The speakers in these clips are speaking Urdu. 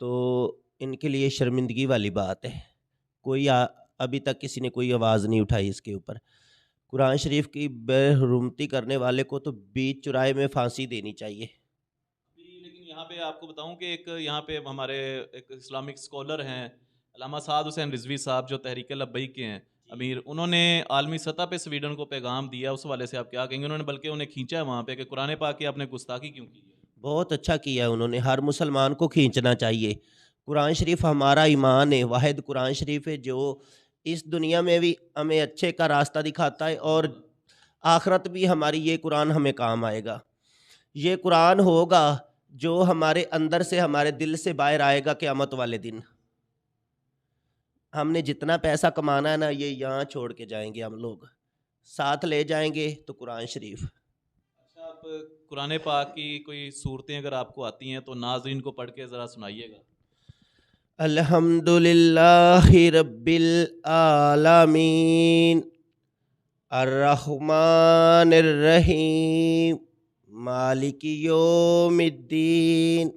تو ان کے لیے شرمندگی والی بات ہے. کوئی ابھی تک کسی نے کوئی آواز نہیں اٹھائی اس کے اوپر. قرآن شریف کی بے حرمتی کرنے والے کو تو بیچ چوراہے میں پھانسی دینی چاہیے. لیکن یہاں پہ آپ کو بتاؤں کہ ایک یہاں پہ ہمارے ایک اسلامک اسکالر ہیں علامہ سعد حسین رضوی صاحب جو تحریک لبیک کے ہیں امیر، انہوں نے عالمی سطح پہ سویڈن کو پیغام دیا. اس والے سے آپ کیا کہیں گے؟ انہوں نے بلکہ انہیں کھینچا ہے وہاں پہ کہ قرآن پاک کی آپ نے گستاخی کیوں کی ہے. بہت اچھا کیا ہے انہوں نے. ہر مسلمان کو کھینچنا چاہیے. قرآن شریف ہمارا ایمان ہے. واحد قرآن شریف ہے جو اس دنیا میں بھی ہمیں اچھے کا راستہ دکھاتا ہے اور آخرت بھی ہماری یہ قرآن ہمیں کام آئے گا. یہ قرآن ہوگا جو ہمارے اندر سے ہمارے دل سے باہر آئے گا قیامت والے دن. ہم نے جتنا پیسہ کمانا ہے نا یہ یہاں چھوڑ کے جائیں گے. ہم لوگ ساتھ لے جائیں گے تو قرآن شریف. اچھا، آپ قرآن پاک کی کوئی صورتیں اگر آپ کو آتی ہیں تو ناظرین کو پڑھ کے ذرا سنائیے گا. الحمد للہ رب العالمین الرحمن الرحیم مالک یوم الدین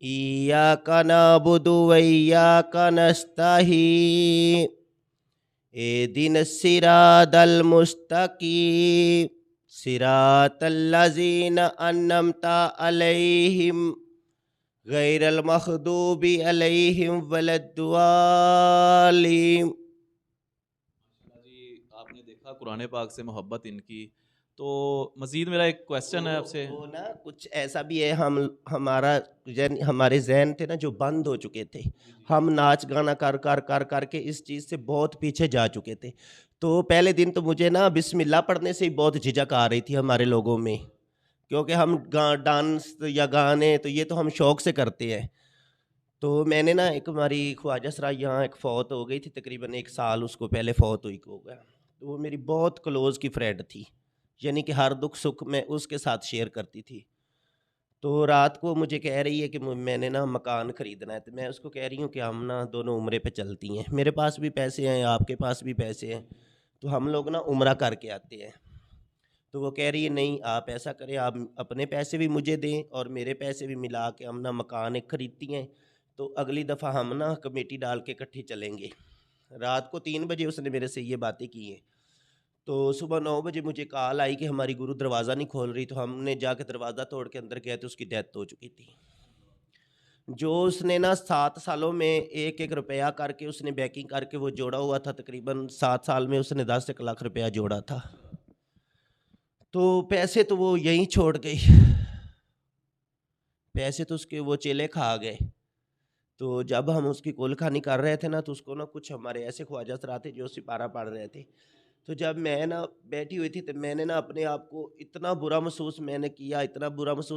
ایاک نعبد و ایاک نستعین اہدنا الصراط المستقیم صراط الذین انعمت علیہم غیر المغضوب علیہم ولا الضالین. جی آپ نے دیکھا قرآن پاک سے محبت ان کی. تو مزید میرا ایک کویسچن ہے آپ سے. وہ نا کچھ ایسا بھی ہے ہمارے ذہن تھے نا جو بند ہو چکے تھے. ہم ناچ گانا کر کے اس چیز سے بہت پیچھے جا چکے تھے. تو پہلے دن تو مجھے نا بسم اللہ پڑھنے سے ہی بہت جھجک آ رہی تھی ہمارے لوگوں میں، کیونکہ ہم ڈانس یا گانے تو یہ تو ہم شوق سے کرتے ہیں. تو میں نے نا ایک ہماری خواجہ سرا یہاں ایک فوت ہو گئی تھی تقریباً 1 سال اس کو پہلے فوت ہوئی ہو گیا. تو وہ میری بہت کلوز کی فرینڈ تھی، یعنی کہ ہر دکھ سکھ میں اس کے ساتھ شیئر کرتی تھی. تو رات کو مجھے کہہ رہی ہے کہ میں نے نا مکان خریدنا ہے. تو میں اس کو کہہ رہی ہوں کہ ہم نا دونوں عمرے پہ چلتی ہیں، میرے پاس بھی پیسے ہیں آپ کے پاس بھی پیسے ہیں، تو ہم لوگ نا عمرہ کر کے آتے ہیں. تو وہ کہہ رہی ہے نہیں آپ ایسا کریں، آپ اپنے پیسے بھی مجھے دیں اور میرے پیسے بھی ملا کے ہم نا مکان ایک خریدتی ہیں، تو اگلی دفعہ ہم نا کمیٹی ڈال کے اکٹھے چلیں گے. رات کو 3 بجے اس نے میرے سے یہ باتیں کی ہیں. تو صبح 9 بجے مجھے کال آئی کہ ہماری گرو دروازہ نہیں کھول رہی. تو ہم نے جا کے دروازہ توڑ کے اندر گئے تو اس کی ڈیتھ ہو چکی تھی. جو اس نے نا 7 سالوں میں 1 روپیہ کر کے اس نے بیکنگ کر کے وہ جوڑا ہوا تھا، تقریباً 7 سال میں اس نے 10 لاکھ روپیہ جوڑا تھا. تو پیسے تو وہ یہیں چھوڑ گئی، پیسے تو اس کے وہ چیلے کھا گئے. تو جب ہم اس کی کول کھانی کر رہے تھے نا تو اس کو نا کچھ ہمارے ایسے خواجہ سرا تھے جو سپارہ پڑھ رہے تھے. تو جب میں نا بیٹھی ہوئی تھی تو میں نے نا اپنے آپ کو اتنا برا محسوس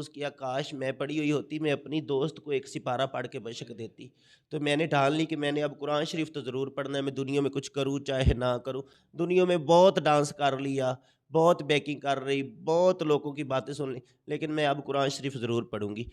کیا، کاش میں پڑھی ہوئی ہوتی، میں اپنی دوست کو ایک سپارہ پڑھ کے بشک دیتی. تو میں نے ڈھال لی کہ میں نے اب قرآن شریف تو ضرور پڑھنا ہے، میں دنیا میں کچھ کروں چاہے نہ کروں. دنیا میں بہت ڈانس کر لیا، بہت بیکنگ کر رہی، بہت لوگوں کی باتیں سن لی، لیکن میں اب قرآن شریف ضرور پڑھوں گی.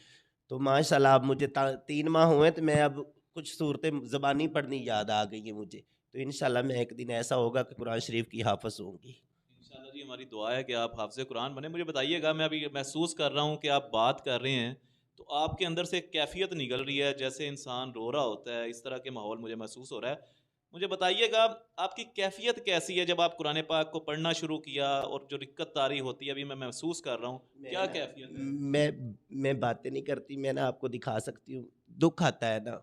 تو ماشاء اللہ اب مجھے 3 ماہ ہوئے تو میں اب کچھ صورتیں زبانی پڑھنی یاد آ گئی ہیں مجھے. تو انشاءاللہ میں ایک دن ایسا ہوگا کہ قرآن شریف کی حافظ ہوں گی. انشاءاللہ جی ہماری دعا ہے کہ آپ حافظ قرآن بنے. مجھے بتائیے گا، میں ابھی محسوس کر رہا ہوں کہ آپ بات کر رہے ہیں تو آپ کے اندر سے ایک کیفیت نکل رہی ہے جیسے انسان رو رہا ہوتا ہے، اس طرح کے ماحول مجھے محسوس ہو رہا ہے. مجھے بتائیے گا آپ کی کیفیت کیسی ہے جب آپ قرآن پاک کو پڑھنا شروع کیا اور جو رکت طاری ہوتی ہے ابھی میں محسوس کر رہا ہوں، کیا کیفیت ہے؟ میں باتیں نہیں کرتی، میں نا آپ کو دکھا سکتی ہوں. دکھ آتا ہے نا.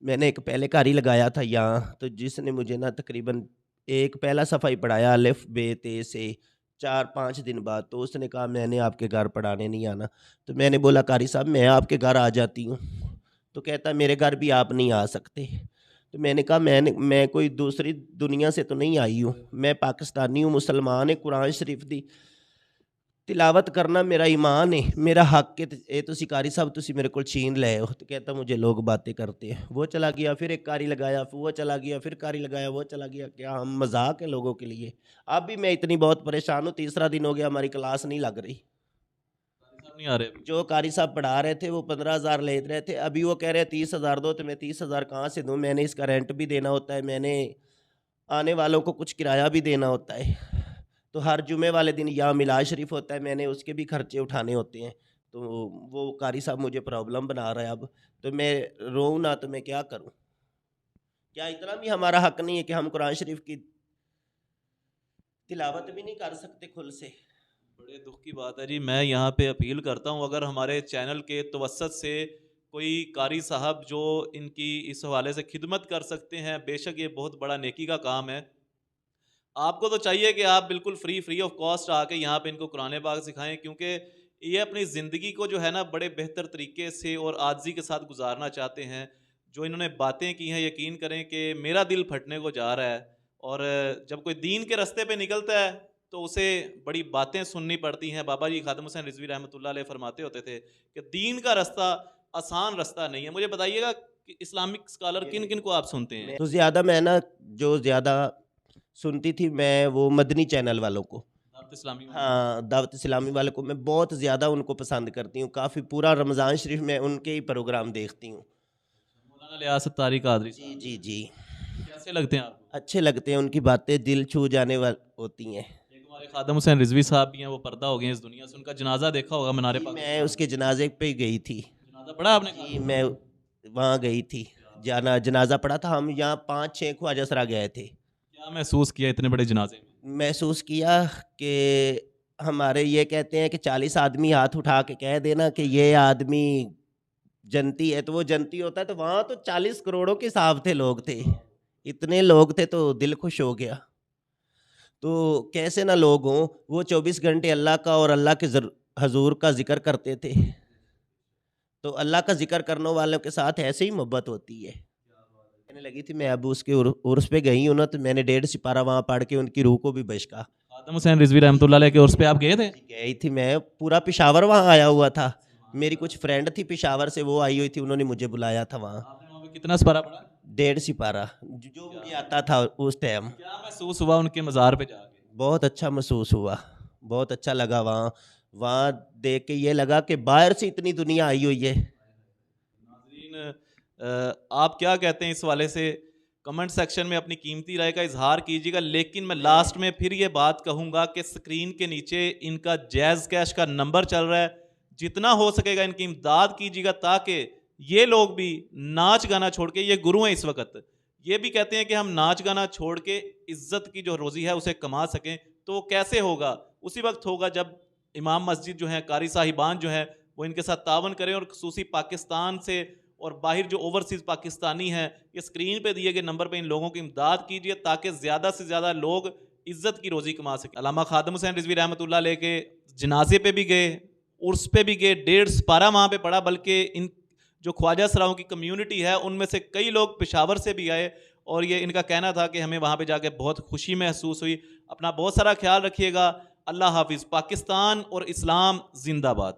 میں نے ایک پہلے قاری لگایا تھا یہاں، تو جس نے مجھے نا تقریباً ایک پہلا صفحہ ہی پڑھایا الف بے تے سے 4-5 دن بعد. تو اس نے کہا میں نے آپ کے گھر پڑھانے نہیں آنا. تو میں نے بولا قاری صاحب میں آپ کے گھر آ جاتی ہوں. تو کہتا میرے گھر بھی آپ نہیں آ سکتے. تو میں نے کہا میں کوئی دوسری دنیا سے تو نہیں آئی ہوں، میں پاکستانی ہوں، مسلمان ہے، قرآن شریف دی تلاوت کرنا میرا ایمان ہے، میرا حق ہے. اے تو قاری صاحب تسی میرے کو چھین لے ہو. تو کہتا مجھے لوگ باتیں کرتے ہیں. وہ چلا گیا، پھر ایک قاری لگایا، وہ چلا گیا، پھر قاری لگایا، وہ چلا گیا. کیا ہم مذاق ہے لوگوں کے لیے؟ اب بھی میں اتنی بہت پریشان ہوں. 3 دن ہو گیا ہماری کلاس نہیں لگ رہی. نہیں آ رہے. جو قاری صاحب پڑھا رہے تھے وہ 15,000 لے رہے تھے، ابھی وہ کہہ رہے 30,000 دو. تو میں 30,000 کہاں سے دوں؟ میں نے اس کا رینٹ بھی دینا ہوتا ہے، میں نے آنے والوں کو کچھ کرایہ بھی دینا ہوتا ہے. تو ہر جمعے والے دن یہاں میلاد شریف ہوتا ہے، میں نے اس کے بھی خرچے اٹھانے ہوتے ہیں. تو وہ قاری صاحب مجھے پرابلم بنا رہا ہے اب، تو میں روؤں نہ تو میں کیا کروں؟ کیا اتنا بھی ہمارا حق نہیں ہے کہ ہم قرآن شریف کی تلاوت بھی نہیں کر سکتے کھل سے؟ بڑے دکھ کی بات ہے جی. میں یہاں پہ اپیل کرتا ہوں اگر ہمارے چینل کے توسط سے کوئی قاری صاحب جو ان کی اس حوالے سے خدمت کر سکتے ہیں، بے شک یہ بہت بڑا نیکی کا کام ہے. آپ کو تو چاہیے کہ آپ بالکل فری آف کاسٹ آ کے یہاں پہ ان کو قرآن پاک سکھائیں، کیونکہ یہ اپنی زندگی کو جو ہے نا بڑے بہتر طریقے سے اور عاجزی کے ساتھ گزارنا چاہتے ہیں. جو انہوں نے باتیں کی ہیں یقین کریں کہ میرا دل پھٹنے کو جا رہا ہے. اور جب کوئی دین کے راستے پہ نکلتا ہے تو اسے بڑی باتیں سننی پڑتی ہیں. بابا جی خادم حسین رضوی رحمۃ اللہ علیہ فرماتے ہوتے تھے کہ دین کا راستہ آسان راستہ نہیں ہے. مجھے بتائیے گا کہ اسلامک اسکالر کن کن کو آپ سنتے ہیں؟ تو زیادہ میں نا جو زیادہ سنتی تھی میں وہ مدنی چینل والوں کو، دعوت اسلامی والے. ہاں دعوت اسلامی والوں کو میں بہت زیادہ ان کو پسند کرتی ہوں. کافی پورا رمضان شریف میں ان کے ہی پروگرام دیکھتی ہوں. مولانا لیاقت طاری قادری جی صاحب جی جی کیسے لگتے ہیں آپ کو؟ اچھے لگتے ہیں، ان کی باتیں دل چھو جانے والی ہوتی ہیں. ایک ہمارے خادم حسین رضوی صاحب بھی ہیں، وہ پردہ ہو گئے ہیں اس دنیا سے. ان کا جنازہ دیکھا ہوگا منار جی میں پاکستان. اس کے جنازے پہ گئی تھی. جنازہ پڑھا آپ نے؟ جی میں وہاں گئی تھی، جنازہ پڑھا تھا. ہم یہاں 5-6 خواجہ سرا گئے تھے. کیا محسوس کیا اتنے بڑے جنازے میں؟ محسوس کیا کہ ہمارے یہ کہتے ہیں کہ 40 آدمی ہاتھ اٹھا کے کہہ دینا کہ یہ آدمی جنتی ہے تو وہ جنتی ہوتا ہے. تو وہاں تو 40 کروڑوں کے حساب تھے، لوگ تھے، اتنے لوگ تھے تو دل خوش ہو گیا. تو کیسے نہ لوگ ہوں، وہ 24 گھنٹے اللہ کا اور اللہ کے حضور کا ذکر کرتے تھے. تو اللہ کا ذکر کرنے والوں کے ساتھ ایسے ہی محبت ہوتی ہے. کہنے لگی تھی میں اب اس کے عرس پہ گئی ہوں نا تو میں نے 1.5 سپارہ وہاں پڑھ کے ان کی روح کو بھی بشکا. خادم حسین رضوی رحمۃ اللہ علیہ کے عرس پہ آپ گئے تھے؟ گئی تھی میں، پورا پشاور وہاں آیا ہوا تھا. میری کچھ فرینڈ تھی پشاور سے، وہ آئی ہوئی تھی، انہوں نے مجھے بلایا تھا وہاں. آپ نے وہاں پہ کتنا سپارہ پڑھا؟ 1.5 سپارہ جو مجھے آتا تھا اس ٹائم. کیا محسوس ہوا ان کے مزار پہ جا کے؟ بہت اچھا محسوس ہوا، بہت اچھا لگا. وہاں دیکھ کے یہ لگا کہ باہر سے اتنی دنیا آئی ہوئی ہے. ناظرین آپ کیا کہتے ہیں اس والے سے؟ کمنٹ سیکشن میں اپنی قیمتی رائے کا اظہار کیجیے گا. لیکن میں لاسٹ میں پھر یہ بات کہوں گا کہ سکرین کے نیچے ان کا جیز کیش کا نمبر چل رہا ہے، جتنا ہو سکے گا ان کی امداد کیجیے گا تاکہ یہ لوگ بھی ناچ گانا چھوڑ کے، یہ گرو ہیں اس وقت، یہ بھی کہتے ہیں کہ ہم ناچ گانا چھوڑ کے عزت کی جو روزی ہے اسے کما سکیں. تو کیسے ہوگا؟ اسی وقت ہوگا جب امام مسجد جو ہیں، قاری صاحبان جو ہیں، وہ ان کے ساتھ تعاون کریں. اور خصوصی پاکستان سے اور باہر جو اوورسیز پاکستانی ہیں، یہ اسکرین پہ دیے گئے نمبر پہ ان لوگوں کی امداد کیجیے تاکہ زیادہ سے زیادہ لوگ عزت کی روزی کما سکیں. علامہ خادم حسین رضوی رحمۃ اللہ علیہ کے جنازے پہ بھی گئے، عرس پہ بھی گئے، 1.5 سپارہ وہاں پہ پڑھا. بلکہ ان جو خواجہ سراؤں کی کمیونٹی ہے ان میں سے کئی لوگ پشاور سے بھی آئے، اور یہ ان کا کہنا تھا کہ ہمیں وہاں پہ جا کے بہت خوشی محسوس ہوئی. اپنا بہت سارا خیال رکھیے گا. اللہ حافظ. پاکستان اور اسلام زندہ باد.